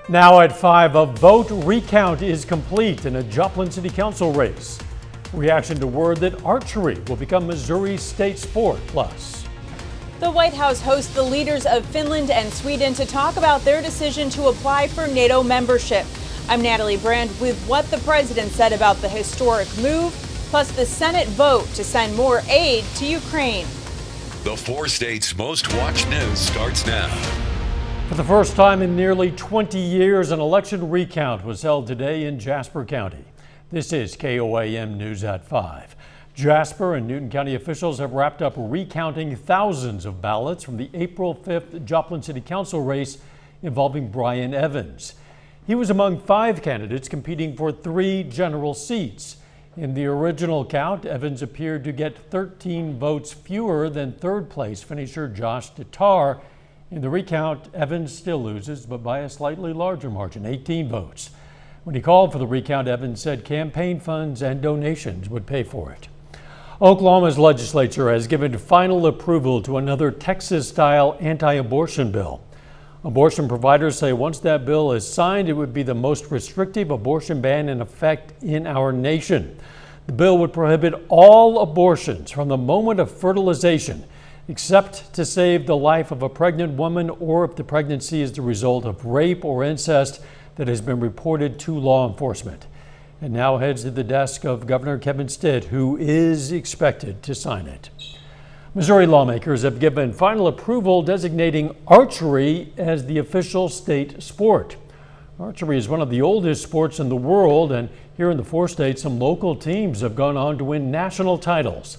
Now at 5, a vote recount is complete in a Joplin City Council race. Reaction to word that archery will become Missouri's state sport. Plus, the White House hosts the leaders of Finland and Sweden to talk about their decision to apply for NATO membership. I'm Natalie Brand with what the president said about the historic move, plus the Senate vote to send more aid to Ukraine. The 4 states' most watched news starts now. For the first time in nearly 20 years, an election recount was held today in Jasper County. This is KOAM News at 5. Jasper and Newton County officials have wrapped up recounting thousands of ballots from the April 5th Joplin City Council race involving Brian Evans. He was among 5 candidates competing for 3 general seats. In the original count, Evans appeared to get 13 votes fewer than third-place finisher Josh Tatar. In the recount, Evans still loses, but by a slightly larger margin, 18 votes. When he called for the recount, Evans said campaign funds and donations would pay for it. Oklahoma's legislature has given final approval to another Texas-style anti-abortion bill. Abortion providers say once that bill is signed, it would be the most restrictive abortion ban in effect in our nation. The bill would prohibit all abortions from the moment of fertilization, except to save the life of a pregnant woman or if the pregnancy is the result of rape or incest that has been reported to law enforcement. And now heads to the desk of Governor Kevin Stitt, who is expected to sign it. Missouri lawmakers have given final approval designating archery as the official state sport. Archery is one of the oldest sports in the world, and here in the 4 states, some local teams have gone on to win national titles.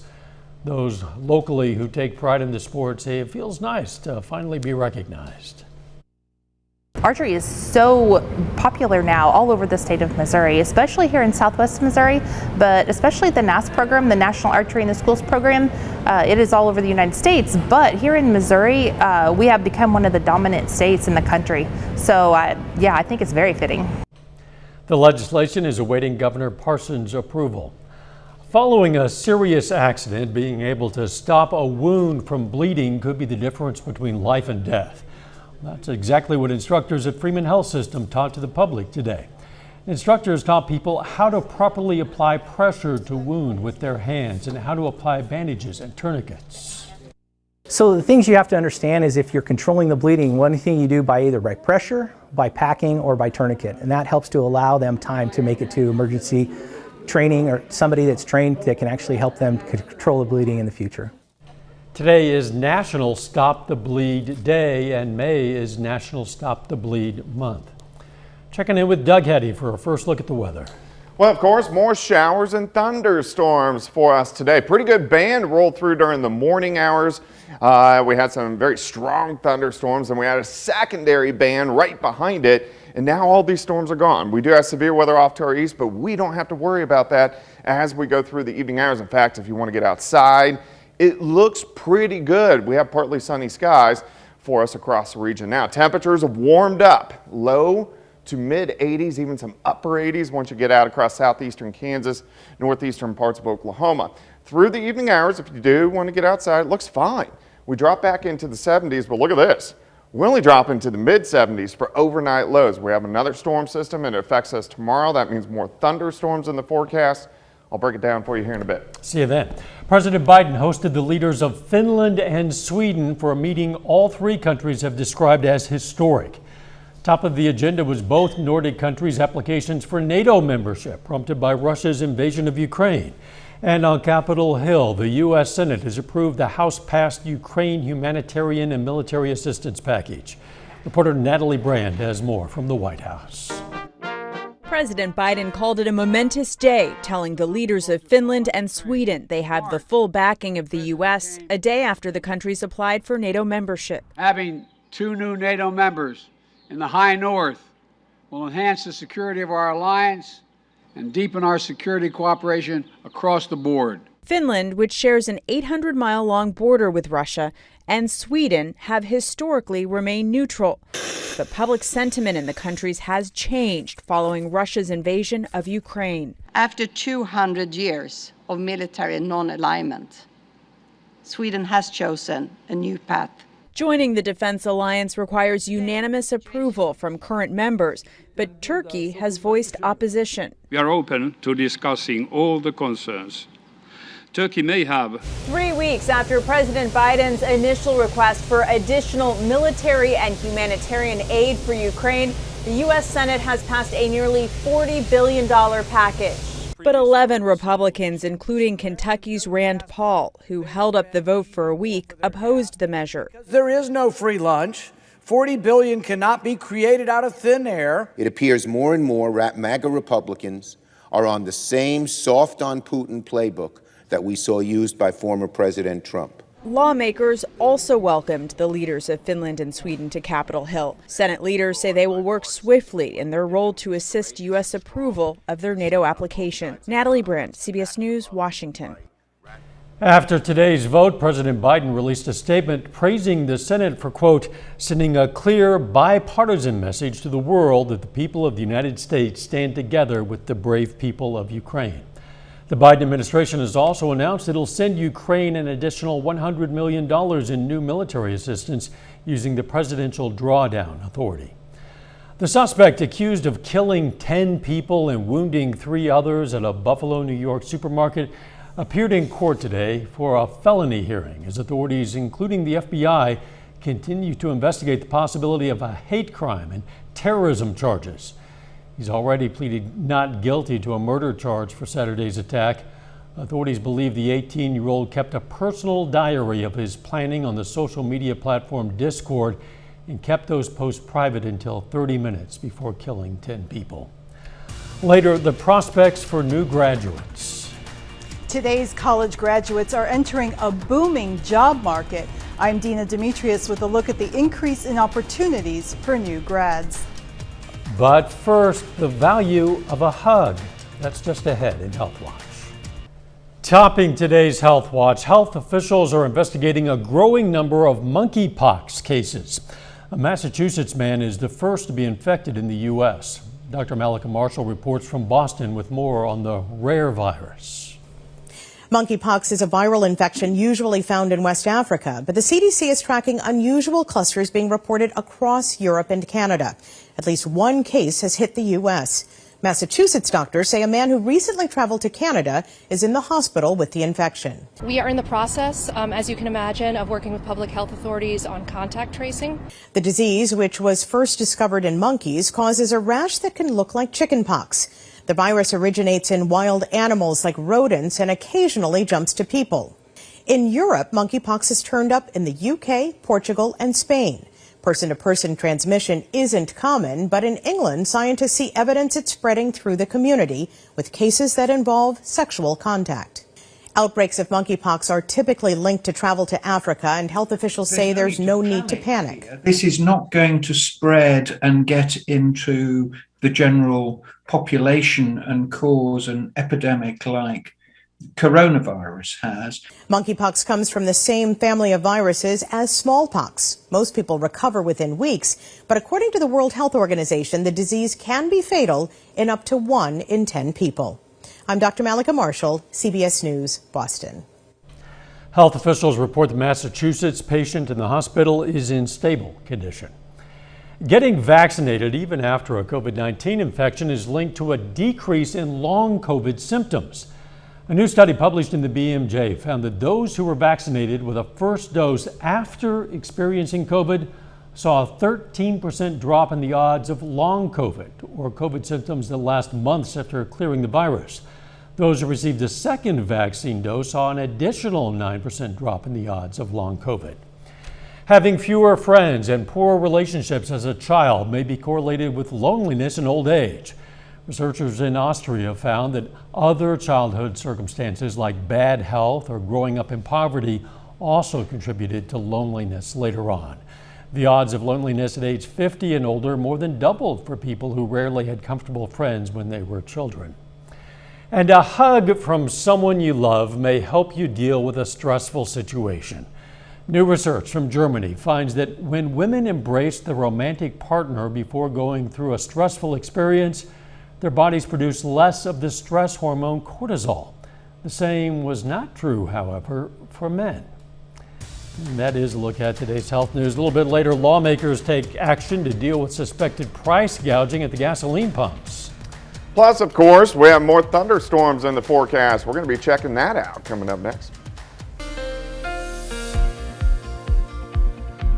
Those locally who take pride in the sport say it feels nice to finally be recognized. Archery is so popular now all over the state of Missouri, especially here in Southwest Missouri, but especially the NAS program, the National Archery in the Schools program. It is all over the United States, but here in Missouri, we have become one of the dominant states in the country. So yeah, I think it's very fitting. The legislation is awaiting Governor Parsons' approval. Following a serious accident, being able to stop a wound from bleeding could be the difference between life and death. That's exactly what instructors at Freeman Health System taught to the public today. Instructors taught people how to properly apply pressure to wound with their hands and how to apply bandages and tourniquets. So the things you have to understand is if you're controlling the bleeding, one thing you do by either by pressure, by packing, or by tourniquet, and that helps to allow them time to make it to emergency training or somebody that's trained that can actually help them control the bleeding in the future. Today is National Stop the Bleed Day, and May is National Stop the Bleed Month. Checking in with Doug Heddy for a first look at the weather. Well, of course, more showers and thunderstorms for us today. Pretty good band rolled through during the morning hours. We had some very strong thunderstorms, and we had a secondary band right behind it. And now all these storms are gone. We do have severe weather off to our east, but we don't have to worry about that as we go through the evening hours. In fact, if you want to get outside, it looks pretty good. We have partly sunny skies for us across the region now. Temperatures have warmed up, low to mid 80s, even some upper 80s once you get out across southeastern Kansas, northeastern parts of Oklahoma. Through the evening hours, if you do want to get outside, it looks fine. We drop back into the 70s, but look at this. We only drop into the mid 70s for overnight lows. We have another storm system and it affects us tomorrow. That means more thunderstorms in the forecast. I'll break it down for you here in a bit. See you then. President Biden hosted the leaders of Finland and Sweden for a meeting all 3 countries have described as historic. Top of the agenda was both Nordic countries' applications for NATO membership, prompted by Russia's invasion of Ukraine. And on Capitol Hill, the U.S. Senate has approved the House-passed Ukraine humanitarian and military assistance package. Reporter Natalie Brand has more from the White House. President Biden called it a momentous day, telling the leaders of Finland and Sweden they have the full backing of the U.S. a day after the countries applied for NATO membership. Having 2 new NATO members in the high north will enhance the security of our alliance and deepen our security cooperation across the board. Finland, which shares an 800-mile-long border with Russia, and Sweden have historically remained neutral. But public sentiment in the countries has changed following Russia's invasion of Ukraine. After 200 years of military non-alignment, Sweden has chosen a new path. Joining the defense alliance requires unanimous approval from current members, but Turkey has voiced opposition. We are open to discussing all the concerns. Turkey may have. 3 weeks after President Biden's initial request for additional military and humanitarian aid for Ukraine, the U.S. Senate has passed a nearly $40 billion package. But 11 Republicans, including Kentucky's Rand Paul, who held up the vote for a week, opposed the measure. There is no free lunch. $40 billion cannot be created out of thin air. It appears more and more MAGA Republicans are on the same soft on Putin playbook that we saw used by former President Trump. Lawmakers also welcomed the leaders of Finland and Sweden to Capitol Hill. Senate leaders say they will work swiftly in their role to assist U.S. approval of their NATO application. Natalie Brand, CBS News, Washington. After today's vote, President Biden released a statement praising the Senate for, quote, sending a clear bipartisan message to the world that the people of the United States stand together with the brave people of Ukraine. The Biden administration has also announced it'll send Ukraine an additional $100 million in new military assistance using the Presidential Drawdown Authority. The suspect accused of killing 10 people and wounding 3 others at a Buffalo, New York supermarket appeared in court today for a felony hearing as authorities, including the FBI, continue to investigate the possibility of a hate crime and terrorism charges. He's already pleaded not guilty to a murder charge for Saturday's attack. Authorities believe the 18-year-old kept a personal diary of his planning on the social media platform Discord and kept those posts private until 30 minutes before killing 10 people. Later, the prospects for new graduates. Today's college graduates are entering a booming job market. I'm Dina Demetrius with a look at the increase in opportunities for new grads. But first, the value of a hug. That's just ahead in Health Watch. Topping today's Health Watch, health officials are investigating a growing number of monkeypox cases. A Massachusetts man is the first to be infected in the U.S. Dr. Malika Marshall reports from Boston with more on the rare virus. Monkeypox is a viral infection usually found in West Africa, but the CDC is tracking unusual clusters being reported across Europe and Canada. At least one case has hit the U.S. Massachusetts doctors say a man who recently traveled to Canada is in the hospital with the infection. We are in the process, as you can imagine, of working with public health authorities on contact tracing. The disease, which was first discovered in monkeys, causes a rash that can look like chickenpox. The virus originates in wild animals like rodents and occasionally jumps to people. In Europe, monkeypox has turned up in the UK, Portugal, and Spain. Person-to-person transmission isn't common, but in England, scientists see evidence it's spreading through the community with cases that involve sexual contact. Outbreaks of monkeypox are typically linked to travel to Africa, and health officials say there's no need to panic. This is not going to spread and get into the general population and cause an epidemic like coronavirus has. Monkeypox comes from the same family of viruses as smallpox. Most people recover within weeks, but according to the World Health Organization, the disease can be fatal in up to 1 in 10 people. I'm Dr. Malika Marshall, CBS News, Boston. Health officials report the Massachusetts patient in the hospital is in stable condition. Getting vaccinated even after a COVID-19 infection is linked to a decrease in long COVID symptoms. A new study published in the BMJ found that those who were vaccinated with a first dose after experiencing COVID saw a 13% drop in the odds of long COVID, or COVID symptoms that last months after clearing the virus. Those who received a second vaccine dose saw an additional 9% drop in the odds of long COVID. Having fewer friends and poor relationships as a child may be correlated with loneliness in old age. Researchers in Austria found that other childhood circumstances like bad health or growing up in poverty also contributed to loneliness later on. The odds of loneliness at age 50 and older more than doubled for people who rarely had comfortable friends when they were children. And a hug from someone you love may help you deal with a stressful situation. New research from Germany finds that when women embrace the romantic partner before going through a stressful experience, their bodies produce less of the stress hormone cortisol. The same was not true, however, for men. And that is a look at today's health news. A little bit later, lawmakers take action to deal with suspected price gouging at the gasoline pumps. Plus, of course, we have more thunderstorms in the forecast. We're going to be checking that out coming up next.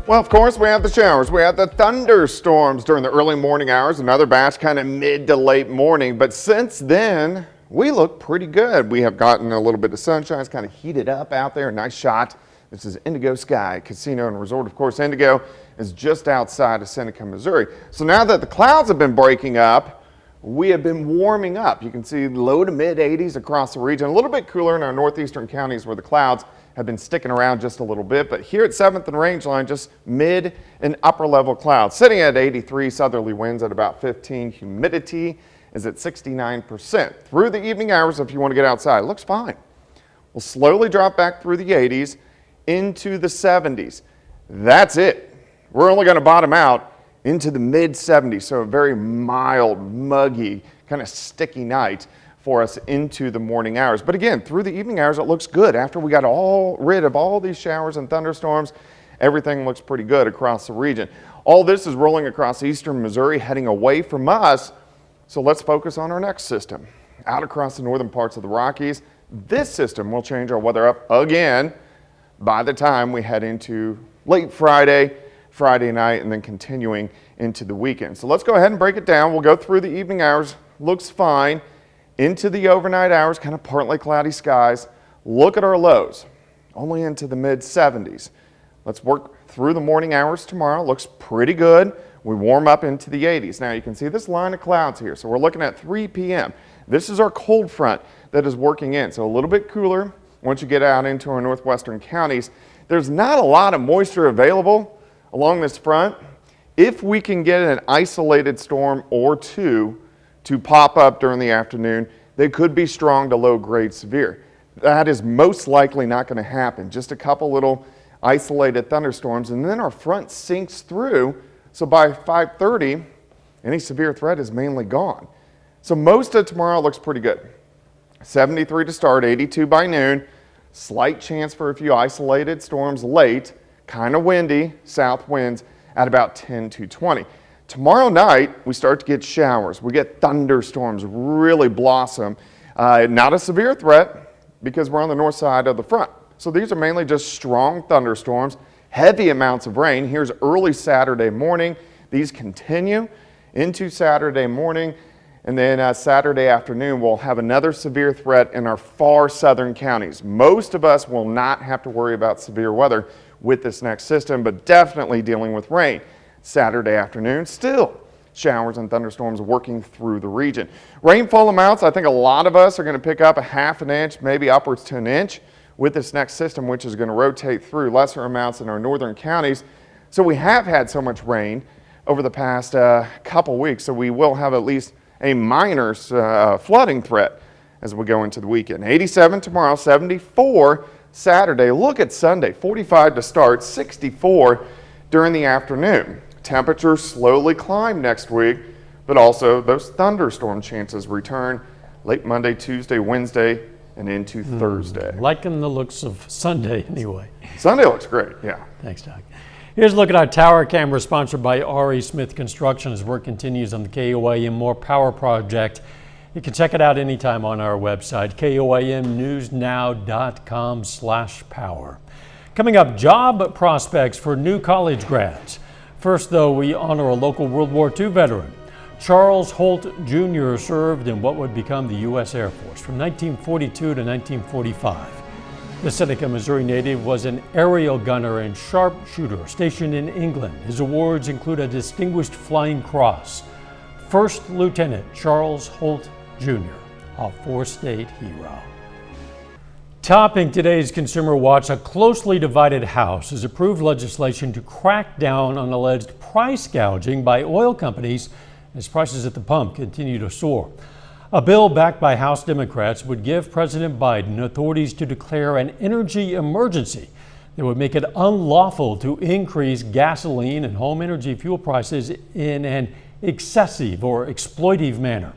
Well, of course, we have the showers. We have the thunderstorms during the early morning hours. Another batch kind of mid to late morning. But since then, we look pretty good. We have gotten a little bit of sunshine. It's kind of heated up out there. Nice shot. This is Indigo Sky Casino and Resort. Of course, Indigo is just outside of Seneca, Missouri. So now that the clouds have been breaking up, we have been warming up. You can see low to mid 80s across the region. A little bit cooler in our northeastern counties where the clouds have been sticking around just a little bit, but here at 7th and Rangeline, just mid and upper level clouds. Sitting at 83, southerly winds at about 15, humidity is at 69%. Through the evening hours, if you want to get outside, it looks fine. We'll slowly drop back through the 80s into the 70s. That's it. We're only going to bottom out into the mid 70s, so a very mild, muggy, kind of sticky night for us into the morning hours. But again, through the evening hours, it looks good. After we got rid of all these showers and thunderstorms, everything looks pretty good across the region. All this is rolling across eastern Missouri, heading away from us. So let's focus on our next system. Out across the northern parts of the Rockies, this system will change our weather up again by the time we head into late Friday night, and then continuing into the weekend. So let's go ahead and break it down. We'll go through the evening hours. Looks fine. Into the overnight hours, kind of partly cloudy skies. Look at our lows, only into the mid 70s. Let's work through the morning hours tomorrow. Looks pretty good. We warm up into the 80s. Now you can see this line of clouds here. So we're looking at 3 p.m. This is our cold front that is working in. So a little bit cooler once you get out into our northwestern counties. There's not a lot of moisture available along this front. If we can get an isolated storm or two to pop up during the afternoon, they could be strong to low grade severe. That is most likely not going to happen. Just a couple little isolated thunderstorms, and then our front sinks through. So by 5:30, any severe threat is mainly gone. So most of tomorrow looks pretty good. 73 to start, 82 by noon. Slight chance for a few isolated storms late, kind of windy, south winds at about 10 to 20. Tomorrow night, we start to get showers. We get thunderstorms really blossom. Not a severe threat because we're on the north side of the front. So these are mainly just strong thunderstorms, heavy amounts of rain. Here's early Saturday morning. These continue into Saturday morning. And then Saturday afternoon, we'll have another severe threat in our far southern counties. Most of us will not have to worry about severe weather with this next system, but definitely dealing with rain. Saturday afternoon, still showers and thunderstorms working through the region. Rainfall amounts, I think a lot of us are going to pick up a half an inch, maybe upwards to an inch with this next system, which is going to rotate through lesser amounts in our northern counties. So we have had so much rain over the past couple weeks, so we will have at least a minor flooding threat as we go into the weekend. 87 tomorrow, 74 Saturday. Look at Sunday, 45 to start, 64 during the afternoon. Temperatures slowly climb next week, but also those thunderstorm chances return late Monday, Tuesday, Wednesday, and into Thursday. Liking the looks of Sunday anyway. Sunday looks great, yeah. Thanks, Doug. Here's a look at our tower camera sponsored by R.E. Smith Construction as work continues on the KOAM More Power project. You can check it out anytime on our website, koamnewsnow.com/power. Coming up, job prospects for new college grads. First, though, we honor a local World War II veteran. Charles Holt Jr. served in what would become the U.S. Air Force from 1942 to 1945. The Seneca, Missouri native was an aerial gunner and sharpshooter stationed in England. His awards include a Distinguished Flying Cross. First Lieutenant Charles Holt Jr., a four-state hero. Topping today's Consumer Watch, a closely divided House has approved legislation to crack down on alleged price gouging by oil companies as prices at the pump continue to soar. A bill backed by House Democrats would give President Biden authorities to declare an energy emergency that would make it unlawful to increase gasoline and home energy fuel prices in an excessive or exploitive manner.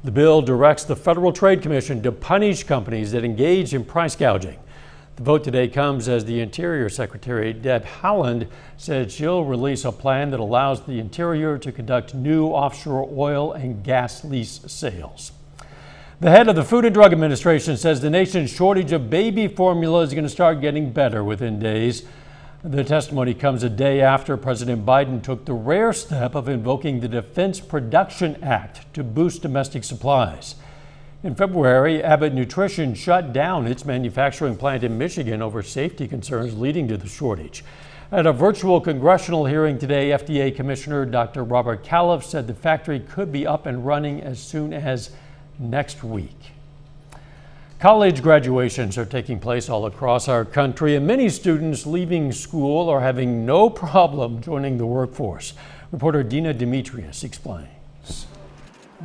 The bill directs the Federal Trade Commission to punish companies that engage in price gouging. The vote today comes as the Interior Secretary Deb Haaland said she'll release a plan that allows the Interior to conduct new offshore oil and gas lease sales. The head of the Food and Drug Administration says the nation's shortage of baby formula is going to start getting better within days. The testimony comes a day after President Biden took the rare step of invoking the Defense Production Act to boost domestic supplies. In February, Abbott Nutrition shut down its manufacturing plant in Michigan over safety concerns leading to the shortage. At a virtual congressional hearing today, FDA Commissioner Dr. Robert Califf said the factory could be up and running as soon as next week. College graduations are taking place all across our country, and many students leaving school are having no problem joining the workforce. Reporter Dina Demetrius explains.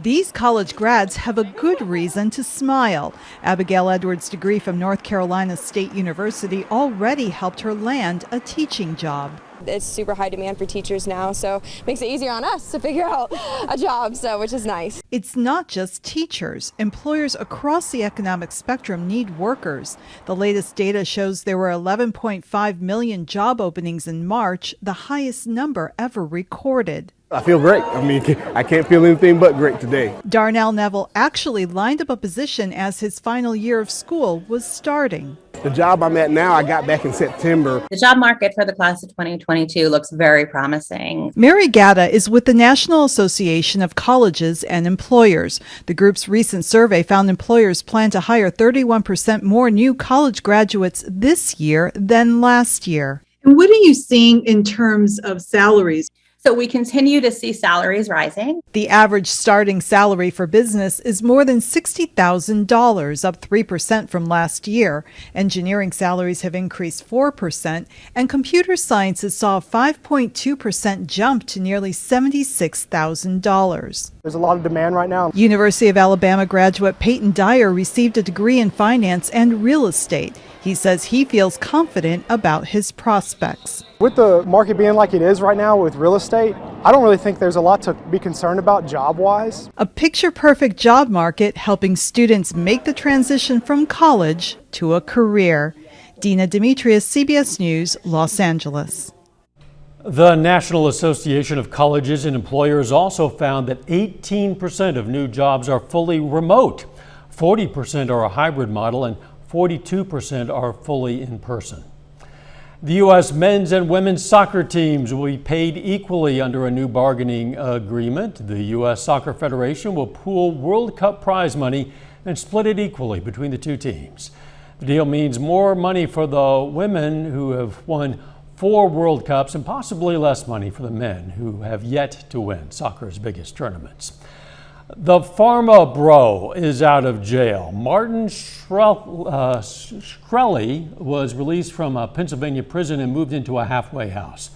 These college grads have a good reason to smile. Abigail Edwards' degree from North Carolina State University already helped her land a teaching job. It's super high demand for teachers now, so it makes it easier on us to figure out a job, which is nice. It's not just teachers. Employers across the economic spectrum need workers. The latest data shows there were 11.5 million job openings in March, the highest number ever recorded. I feel great. I can't feel anything but great today. Darnell Neville actually lined up a position as his final year of school was starting. The job I'm at now, I got back in September. The job market for the class of 2022 looks very promising. Mary Gatta is with the National Association of Colleges and Employers. The group's recent survey found employers plan to hire 31% more new college graduates this year than last year. And what are you seeing in terms of salaries? So we continue to see salaries rising. The average starting salary for business is more than $60,000, up 3% from last year. Engineering salaries have increased 4%, and computer sciences saw a 5.2% jump to nearly $76,000. There's a lot of demand right now. University of Alabama graduate Peyton Dyer received a degree in finance and real estate. He says he feels confident about his prospects. With the market being like it is right now with real estate, I don't really think there's a lot to be concerned about job-wise. A picture-perfect job market helping students make the transition from college to a career. Dina Demetrius, CBS News, Los Angeles. The National Association of Colleges and Employers also found that 18% of new jobs are fully remote, 40% are a hybrid model, and 42% are fully in person. The U.S. men's and women's soccer teams will be paid equally under a new bargaining agreement. The U.S. Soccer Federation will pool World Cup prize money and split it equally between the two teams. The deal means more money for the women who have won 4 World Cups and possibly less money for the men who have yet to win soccer's biggest tournaments. The pharma bro is out of jail. Martin Shkreli was released from a Pennsylvania prison and moved into a halfway house.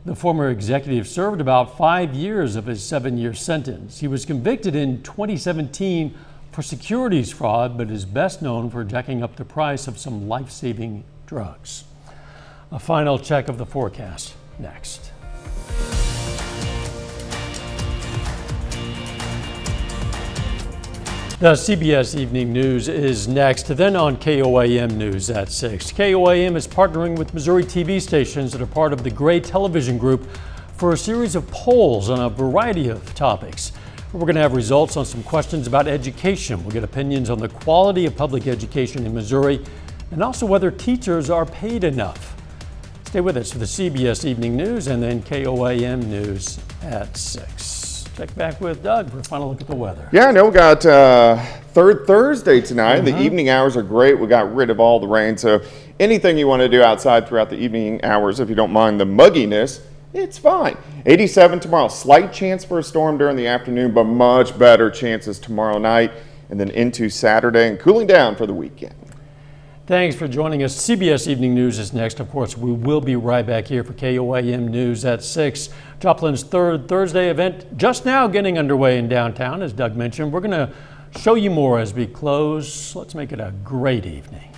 The former executive served about 5 years of his 7-year sentence. He was convicted in 2017 for securities fraud, but is best known for jacking up the price of some life-saving drugs. A final check of the forecast next. The CBS Evening News is next, then on KOAM News at 6. KOAM is partnering with Missouri TV stations that are part of the Gray Television Group for a series of polls on a variety of topics. We're going to have results on some questions about education. We'll get opinions on the quality of public education in Missouri and also whether teachers are paid enough. Stay with us for the CBS Evening News and then KOAM News at 6. Check back with Doug for a final look at the weather. Yeah, I know we got third Thursday tonight. The evening hours are great. We got rid of all the rain. So anything you want to do outside throughout the evening hours, if you don't mind the mugginess, it's fine. 87 tomorrow. Slight chance for a storm during the afternoon, but much better chances tomorrow night and then into Saturday and cooling down for the weekend. Thanks for joining us. CBS Evening News is next. Of course, we will be right back here for KOAM News at 6. Joplin's third Thursday event just now getting underway in downtown. As Doug mentioned, we're going to show you more as we close. Let's make it a great evening.